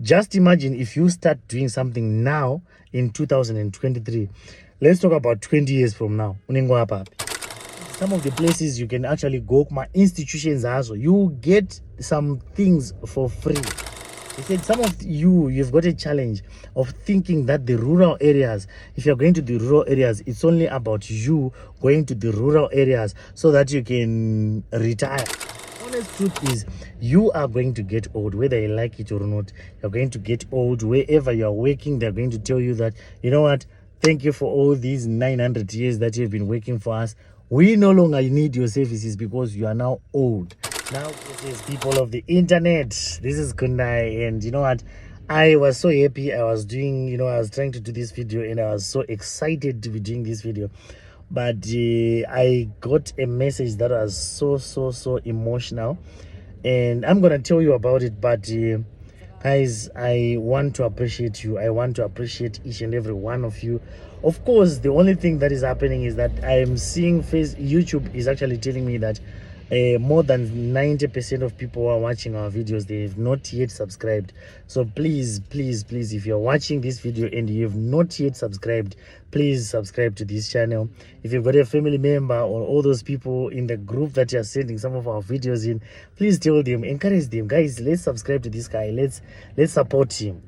just imagine if you start doing something now in 2023. Let's talk about 20 years from now. Some of the places you can actually go, my institutions also, you get some things for free. He said some of you've got a challenge of thinking that the rural areas, if you're going to the rural areas, it's only about you going to the rural areas so that you can retire. Honest truth is, you are going to get old, whether you like it or not. You're going to get old. Wherever you're working, they're going to tell you that, you know what, thank you for all these 900 years that you've been working for us. We no longer need your services because you are now old. Now, it is people of the internet. This is Kundai, and you know what? I was so happy. I was doing, I was trying to do this video, and I was so excited to be doing this video. But I got a message that was so emotional, and I'm gonna tell you about it. But guys, I want to appreciate you. I want to appreciate each and every one of you. Of course, the only thing that is happening is that I am seeing YouTube is actually telling me that more than 90% of people who are watching our videos, they have not yet subscribed. So please, if you're watching this video and you have not yet subscribed, please subscribe to this channel. If you've got a family member or all those people in the group that you're sending some of our videos in, please tell them, encourage them, guys, let's subscribe to this guy, let's support him,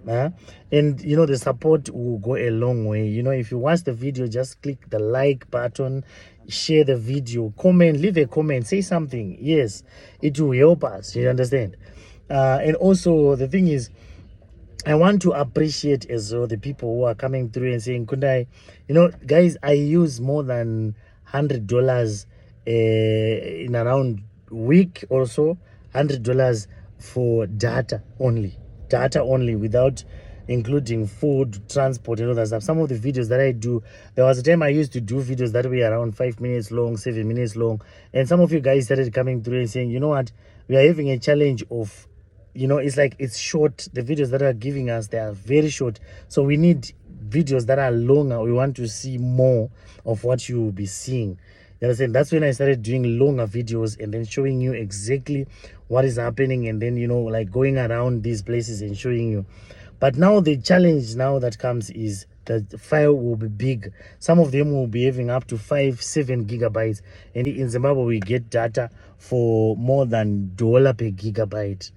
and the support will go a long way. If you watch the video, just click the like button, share the video, comment, leave a comment, say something. Yes, it will help us, you understand. And also the thing is, I want to appreciate as well the people who are coming through and saying, Kundai, guys, I use more than $100 in around week or so, $100 for data only, without including food, transport, and all that stuff. Some of the videos that I do, there was a time I used to do videos that were around 5 minutes long, 7 minutes long, and some of you guys started coming through and saying, you know what, we are having a challenge of, it's like it's short. The videos that are giving us, they are very short, so we need videos that are longer. We want to see more of what you will be seeing. You understand? That's when I started doing longer videos and then showing you exactly what is happening, and then like going around these places and showing you. But now the challenge now that comes is the file will be big. Some of them will be having up to 5-7 gigabytes, and in Zimbabwe we get data for more than $1 per gigabyte.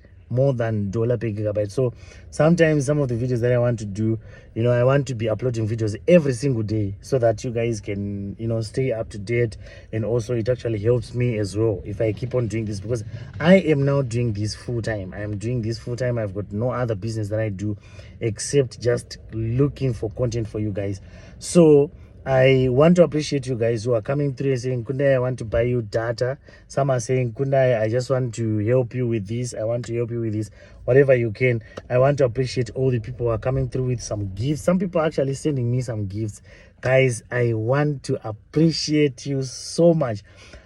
So sometimes some of the videos that I want to do, I want to be uploading videos every single day so that you guys can stay up to date. And also it actually helps me as well if I keep on doing this, because I am now doing this full-time. I've got no other business that I do except just looking for content for you guys. So I want to appreciate you guys who are coming through and saying, Kundai, I want to buy you data. Some are saying, Kundai, I just want to help you with this. I want to help you with this. Whatever you can. I want to appreciate all the people who are coming through with some gifts. Some people are actually sending me some gifts. Guys, I want to appreciate you so much.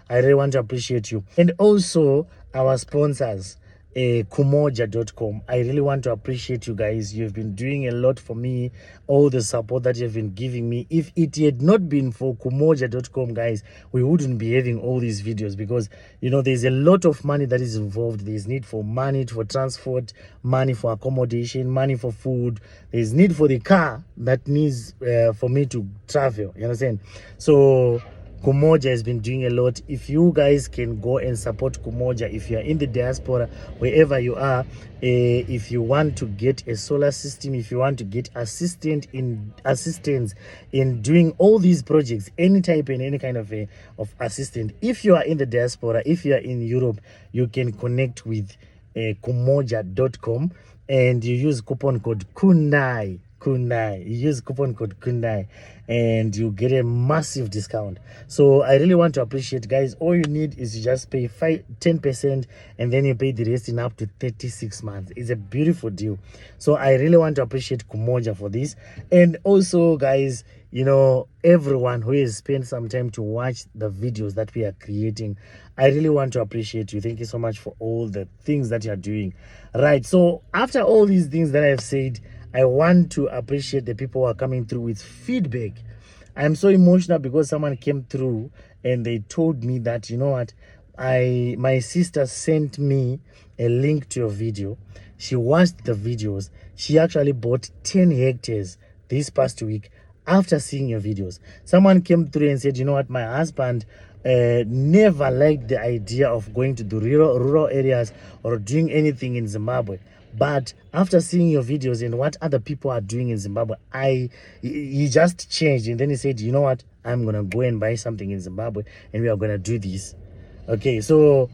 I really want to appreciate you. And also our sponsors, Kumoja.com. I really want to appreciate you guys. You've been doing a lot for me, all the support that you've been giving me. If it had not been for Kumoja.com, guys, we wouldn't be having all these videos, because there's a lot of money that is involved. There's need for money for transport, money for accommodation, money for food. There's need for the car that needs for me to travel, you understand? So Kumoja has been doing a lot. If you guys can go and support Kumoja, if you're in the diaspora, wherever you are, if you want to get a solar system, if you want to get assistance in doing all these projects, any type and any kind of assistant, if you are in the diaspora, if you are in Europe, you can connect with Kumoja.com, and you use coupon code Kundai. You use coupon code Kundai and you get a massive discount. So I really want to appreciate, guys. All you need is to just pay 10%, and then you pay the rest in up to 36 months. It's a beautiful deal. So I really want to appreciate Kumoja for this. And also, guys, everyone who has spent some time to watch the videos that we are creating, I really want to appreciate you. Thank you so much for all the things that you are doing. Right, so after all these things that I've said, I want to appreciate the people who are coming through with feedback. I'm so emotional because someone came through and they told me that, my sister sent me a link to your video. she watched the videos. She actually bought 10 hectares this past week after seeing your videos. Someone came through and said, you know what, my husband never liked the idea of going to the rural areas or doing anything in Zimbabwe. But after seeing your videos and what other people are doing in Zimbabwe, he just changed. And then he said, you know what, I'm going to go and buy something in Zimbabwe and we are going to do this. Okay, so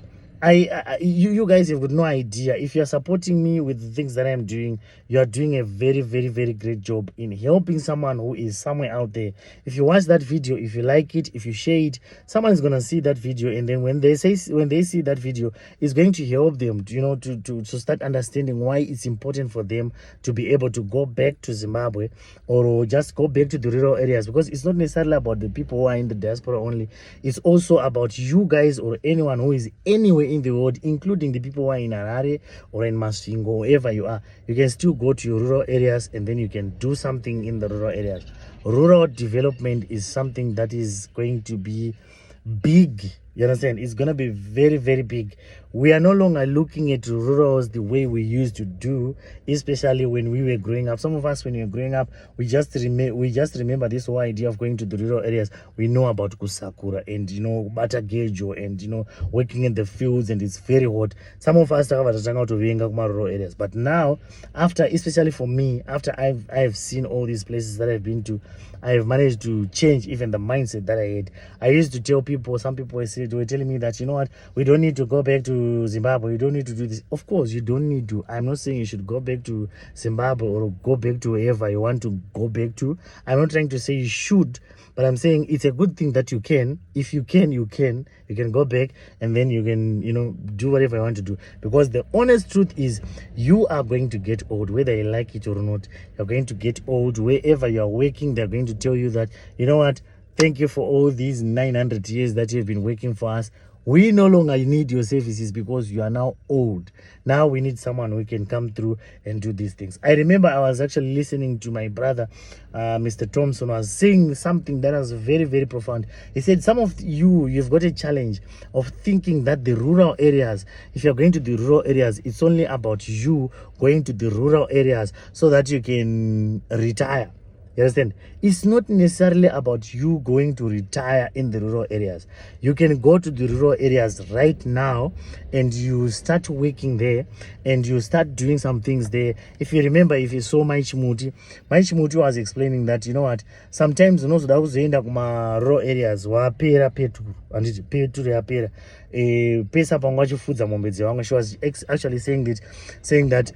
you guys have got no idea. If you're supporting me with the things that I'm doing, you are doing a very, very, very great job in helping someone who is somewhere out there. If you watch that video, if you like it, if you share it, someone is gonna see that video, and then when they see that video, it's going to help them, you know, to start understanding why it's important for them to be able to go back to Zimbabwe or just go back to the rural areas, because it's not necessarily about the people who are in the diaspora only. It's also about you guys or anyone who is anywhere in the world, including the people who are in Harare or in Masvingo, wherever you are. You can still go to your rural areas and then you can do something in the rural areas. Rural development is something that is going to be big. You understand? It's going to be very, very big. We are no longer looking at rurals the way we used to do, especially when we were growing up. Some of us, when we were growing up, we just remember this whole idea of going to the rural areas. We know about Kusakura and, you know, Batagejo and, you know, working in the fields, and it's very hot. Some of us talk about to rural areas. But now, after, especially for me, after I've seen all these places that I've been to, I have managed to change even the mindset that I had. I used to tell people, some people were telling me that, you know what, we don't need to go back to Zimbabwe, you don't need to do this. Of course you don't need to. I'm not saying you should go back to Zimbabwe or go back to wherever you want to go back to. I'm not trying to say you should, but I'm saying it's a good thing that you can. If you can, you can go back, and then you can, you know, do whatever you want to do. Because the honest truth is, you are going to get old, whether you like it or not. You're going to get old. Wherever you're working, they're going to tell you that, you know what, thank you for all these 900 years that you've been working for us. We no longer need your services because you are now old. Now we need someone who can come through and do these things. I remember I was actually listening to my brother, Mr. Thompson, was saying something that was very, very profound. He said, some of you've got a challenge of thinking that the rural areas, if you're going to the rural areas, it's only about you going to the rural areas so that you can retire. You understand? It's not necessarily about you going to retire in the rural areas. You can go to the rural areas right now and you start working there and you start doing some things there. If you remember, if you saw Maichimuti was explaining that, you know what, sometimes unozoda kuzoenda kuma rural areas wapera peturu anditi peturu yapera pesa pangu vachifudza mombe dzevamwe. She was actually saying that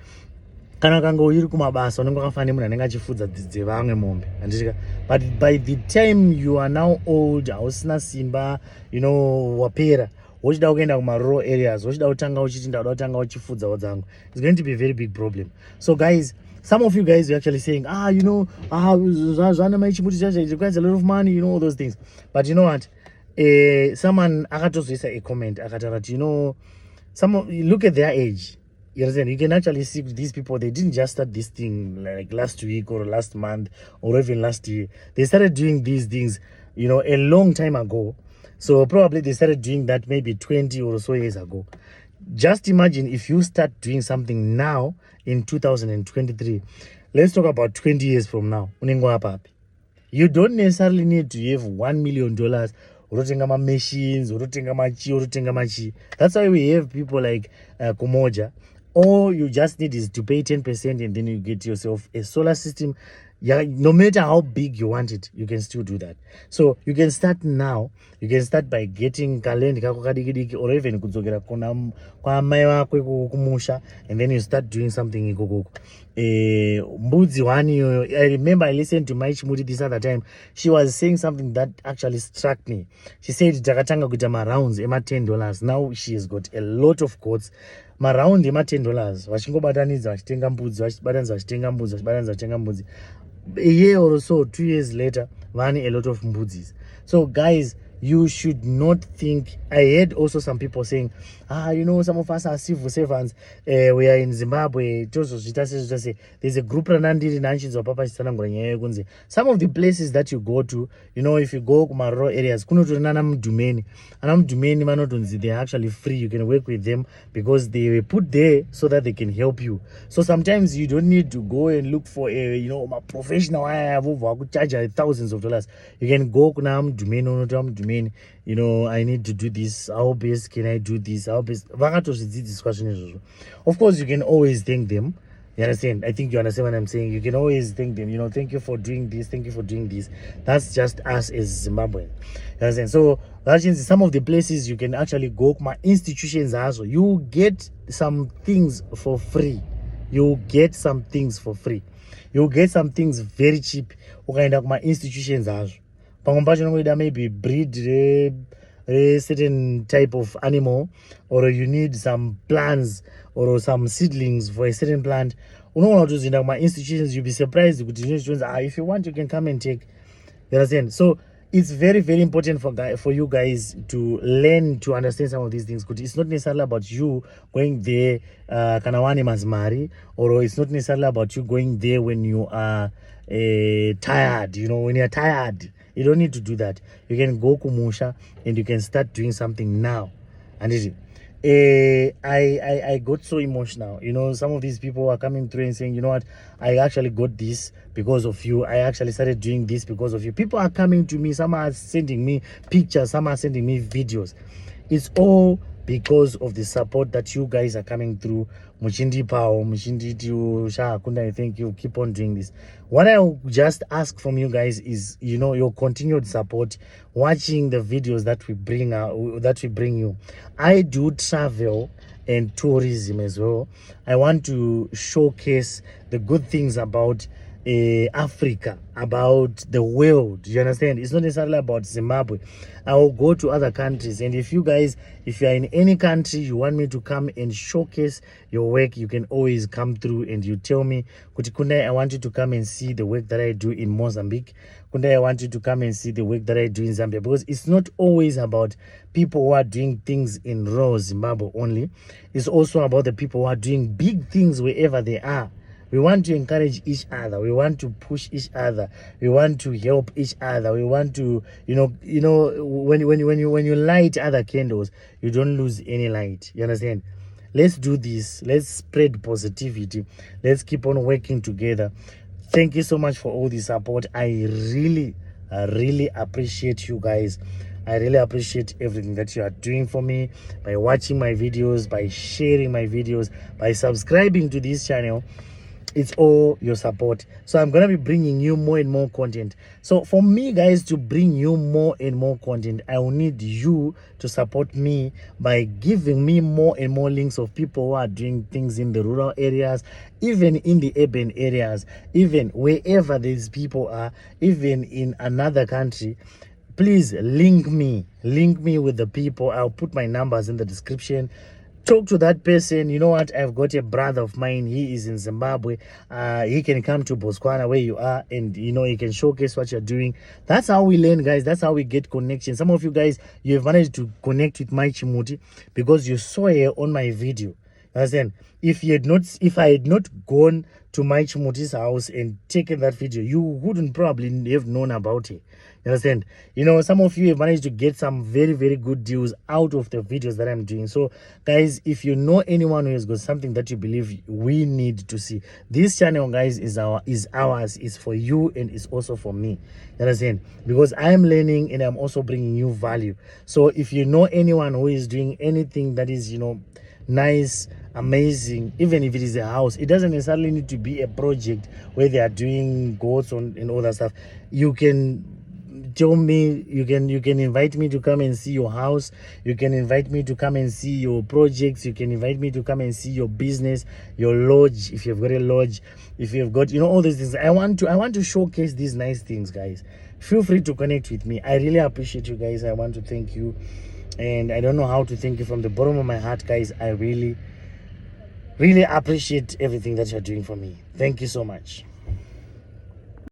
kana kanga uri kumabasa unenge wakafanira munhu anenge achifudza dzevamwe mombe handitika. But by the time you are now old, hausina simba, you know, wapera, wochida kuenda kuma rural areas, wochida kutanga uchiti ndauda kutanga uchifudzawo dzangu, it's going to be a very big problem. So guys, some of you guys are actually saying, you know, it requires a lot of money, you know, all those things. But you know what, someone akatozoisa a comment akatara, you know, look at their age. You understand? You can actually see these people, they didn't just start this thing like last week or last month or even last year. They started doing these things, you know, a long time ago. So probably they started doing that maybe 20 or so years ago. Just imagine if you start doing something now in 2023. Let's talk about 20 years from now. You don't necessarily need to have $1 million. Urotenga machines, urotenga machi. That's why we have people like Kumoja. All you just need is to pay 10% and then you get yourself a solar system. Yeah, no matter how big you want it, you can still do that. So you can start now. You can start by getting kalend or even kudzokera kwa mai wakwe kumusha, and then you start doing something ikoko. Mbudzi one, I remember I listened to Maichimuti this other time. She was saying something that actually struck me. She said takatanga kuita rounds ema $10. Now she has got a lot of goats. Maround ema $10. Vachingobatanidza vachitenga mbudzi, vachibatanidza vachitenga mbudzi, vachibatanidza vachitenga mbudzi. A year or so, 2 years later, vane a lot of mbudzis. So guys, you should not think. I heard also some people saying, some of us are civil servants, we are in Zimbabwe. There's a group kunze. Some of the places that you go to, if you go to rural areas, they're actually free. You can work with them because they were put there so that they can help you. So sometimes you don't need to go and look for a professional. I could charge thousands of dollars. You can go domain. I need to do this. How best can I do this? How best? Of course, you can always thank them. You understand? I think you understand what I'm saying. You can always thank them. Thank you for doing this. Thank you for doing this. That's just us as Zimbabwean. You understand? So that means some of the places you can actually go. My institutions also. You get some things for free. You get some things for free. You get some things very cheap. My institutions also. Maybe breed a certain type of animal, or you need some plants or some seedlings for a certain plant. My institutions, you'll be surprised. If you want, you can come and take. You understand? So it's very, very important for you guys to learn to understand some of these things. It's not necessarily about you going there kanawani mazmari, or it's not necessarily about you going there when you are tired. When you're tired, you don't need to do that. You can go Kumoja and you can start doing something now. And I got so emotional. Some of these people are coming through and saying, you know what, I actually got this because of you. I actually started doing this because of you. People are coming to me. Some are sending me pictures. Some are sending me videos. It's all because of the support that you guys are coming through. Muchindi Pao, Muchindi Shakunda, I think you keep on doing this. What I just ask from you guys is, your continued support, watching the videos that we bring you. I do travel and tourism as well. I want to showcase the good things about Africa, about the world. You understand? It's not necessarily about Zimbabwe. I will go to other countries, and if you are in any country, you want me to come and showcase your work, you can always come through and you tell me, Kundai, I want you to come and see the work that I do in Mozambique. Kundai, I want you to come and see the work that I do in Zambia, because it's not always about people who are doing things in rural Zimbabwe only. It's also about the people who are doing big things wherever they are. We want to encourage each other. We want to push each other. We want to help each other. We want to, when you light other candles, you don't lose any light. You understand? Let's do this. Let's spread positivity. Let's keep on working together. Thank you so much for all the support. I really appreciate you guys. I really appreciate everything that you are doing for me, by watching my videos, by sharing my videos, by subscribing to this channel. It's all your support. So I'm gonna be bringing you more and more content. So for me, guys, to bring you more and more content, I will need you to support me by giving me more and more links of people who are doing things in the rural areas, even in the urban areas, even wherever these people are, even in another country. Please link me with the people. I'll put my numbers in the description. Talk to that person. You know what, I've got a brother of mine, he is in Zimbabwe. He can come to Botswana where you are, and he can showcase what you're doing. That's how we learn, guys. That's how we get connection. Some of you guys, you have managed to connect with my Chimuti because you saw her on my video. Understand? If I had not gone to my Chimuti's house and taken that video, you wouldn't probably have known about it. You understand? Some of you have managed to get some very, very good deals out of the videos that I'm doing. So guys, if you know anyone who has got something that you believe we need to see, this channel, guys, is ours. It's for you, and it's also for me. You understand? Because I am learning and I'm also bringing you value. So if you know anyone who is doing anything that is nice, amazing, even if it is a house, it doesn't necessarily need to be a project where they are doing goats and all that stuff. You can tell me, you can invite me to come and see your house. You can invite me to come and see your projects. You can invite me to come and see your business, your lodge, if you've got a lodge, if you've got all these things. I want to showcase these nice things, guys. Feel free to connect with me. I really appreciate you guys. I want to thank you, and I don't know how to thank you from the bottom of my heart, guys. I really appreciate everything that you're doing for me. Thank you so much.